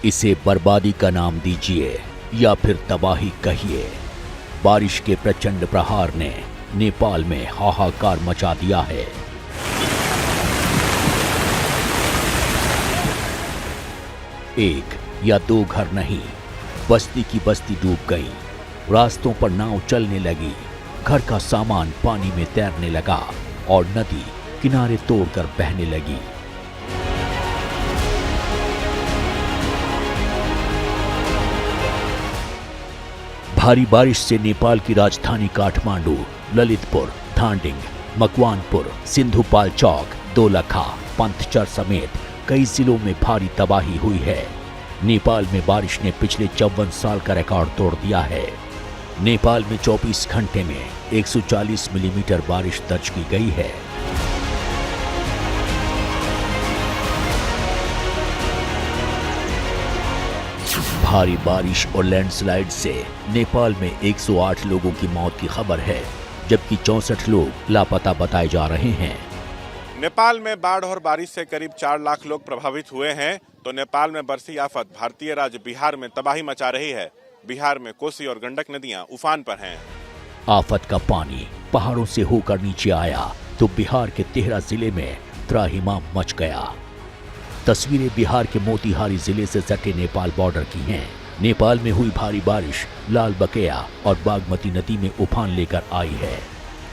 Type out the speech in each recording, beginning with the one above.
इसे बर्बादी का नाम दीजिए या फिर तबाही कहिए। बारिश के प्रचंड प्रहार ने नेपाल में हाहाकार मचा दिया है। एक या दो घर नहीं, बस्ती की बस्ती डूब गई। रास्तों पर नाव चलने लगी, घर का सामान पानी में तैरने लगा और नदी किनारे तोड़कर बहने लगी। भारी बारिश से नेपाल की राजधानी काठमांडू, ललितपुर, धांडिंग, मकवानपुर, सिंधुपाल्चोक, दोलखा, पंथचर समेत कई जिलों में भारी तबाही हुई है। नेपाल में बारिश ने पिछले 54 साल का रिकॉर्ड तोड़ दिया है। नेपाल में 24 घंटे में 140 मिलीमीटर बारिश दर्ज की गई है। भारी बारिश और लैंडस्लाइड से नेपाल में 108 लोगों की मौत की खबर है, जबकि 64 लोग लापता बताए जा रहे हैं। नेपाल में बाढ़ और बारिश से करीब 4 लाख लोग प्रभावित हुए हैं, तो नेपाल में बरसी आफत भारतीय राज्य बिहार में तबाही मचा रही है। बिहार में कोसी और गंडक नदियां उफान पर हैं। आफत का पानी पहाड़ों से होकर नीचे आया तो बिहार के 13 जिले में त्राहिमाम मच गया। तस्वीरें बिहार के मोतिहारी जिले से सटे नेपाल बॉर्डर की हैं। नेपाल में हुई भारी बारिश लाल बकेया और बागमती नदी में उफान लेकर आई है,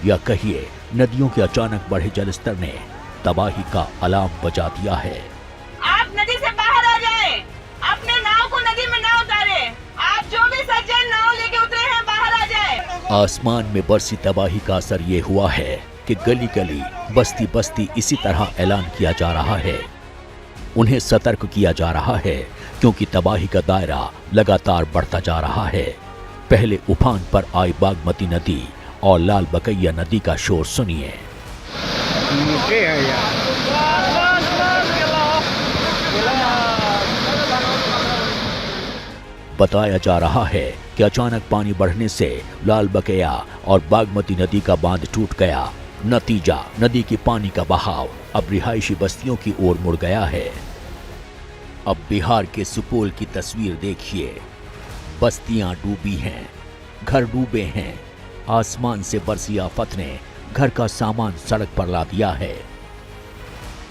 या कहिए नदियों के अचानक बढ़े जलस्तर ने तबाही का अलार्म बजा दिया है। आप नदी से बाहर आ जाएं, अपने नाव को नदी में ना उतारें। आप जो भी सज्जन नाव लेके उतरे हैं बाहर आ जाएं। आसमान में बरसी तबाही का असर ये हुआ है कि गली गली, बस्ती बस्ती इसी तरह ऐलान किया जा रहा है। उन्हें सतर्क किया जा रहा है क्योंकि तबाही का दायरा लगातार बढ़ता जा रहा है। पहले उफान पर आई बागमती नदी और लाल बकैया नदी का शोर सुनिए। बताया जा रहा है कि अचानक पानी बढ़ने से लाल बकैया और बागमती नदी का बांध टूट गया। नतीजा, नदी के पानी का बहाव अब रिहायशी बस्तियों की ओर मुड़ गया है। अब बिहार के सुपौल की तस्वीर देखिए। बस्तियां डूबी हैं, घर डूबे हैं। आसमान से बरसी आफत ने घर का सामान सड़क पर ला दिया है।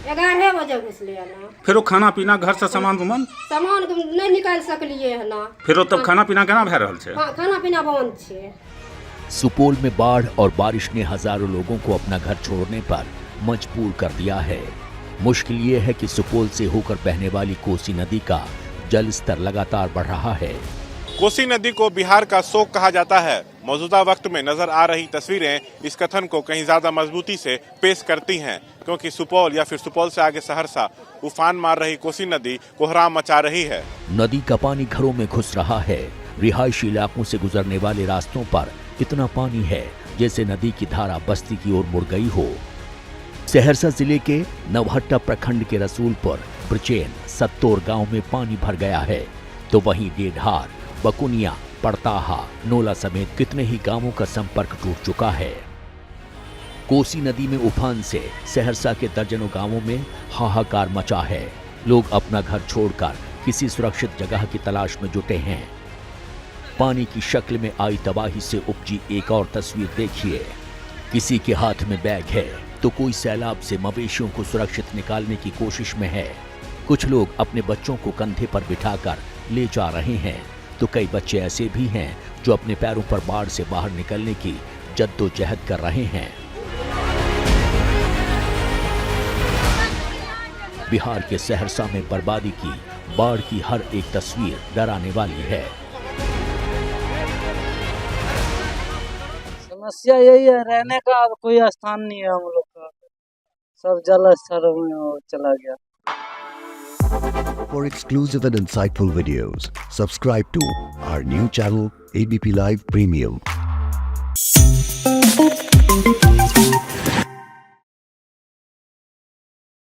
11 बजे घुसलिए ना। फिर वो खाना पीना घर से सामान नहीं निकाल सकलिए है ना। फिर तब खाना पीना केना भए रहल छै? खाना पीना बंद छै। सुपौल में बाढ़ और बारिश ने हजारों लोगों को अपना घर छोड़ने पर मजबूर कर दिया है। मुश्किल ये है कि सुपौल से होकर बहने वाली कोसी नदी का जल स्तर लगातार बढ़ रहा है। कोसी नदी को बिहार का शोक कहा जाता है। मौजूदा वक्त में नजर आ रही तस्वीरें इस कथन को कहीं ज्यादा मजबूती से पेश करती हैं, क्योंकि सुपौल या फिर सुपौल से आगे सहरसा उफान मार रही कोसी नदी कोहराम मचा रही है। नदी का पानी घरों में घुस रहा है। रिहायशी इलाकों से गुजरने वाले रास्तों पर इतना पानी है जैसे नदी की धारा बस्ती की ओर मुड़ गई हो। सहरसा जिले के नवहट्टा प्रखंड के रसूलपुर, ब्रचेन, सत्तोर गांव में पानी भर गया है, तो वहीं डेढ़ार, बकुनिया, पड़ताहा, नोला समेत कितने ही गांवों का संपर्क टूट चुका है। कोसी नदी में उफान से सहरसा के दर्जनों गांवों में हाहाकार मचा है। लोग अपना घर छोड़कर किसी सुरक्षित जगह की तलाश में जुटे हैं। पानी की शक्ल में आई तबाही से उपजी एक और तस्वीर देखिए। किसी के हाथ में बैग है तो कोई सैलाब से मवेशियों को सुरक्षित निकालने की कोशिश में है। कुछ लोग अपने बच्चों को कंधे पर बिठाकर ले जा रहे हैं, तो कई बच्चे ऐसे भी हैं जो अपने पैरों पर बाढ़ से बाहर निकलने की जद्दोजहद कर रहे हैं। बिहार के सहरसा में बर्बादी की, बाढ़ की हर एक तस्वीर डराने वाली है। समस्या यही है, रहने का अब कोई स्थान नहीं है हम लोग का, सब जल स्तर में चला गया। For exclusive and insightful videos, subscribe to our new channel ABP Live Premium.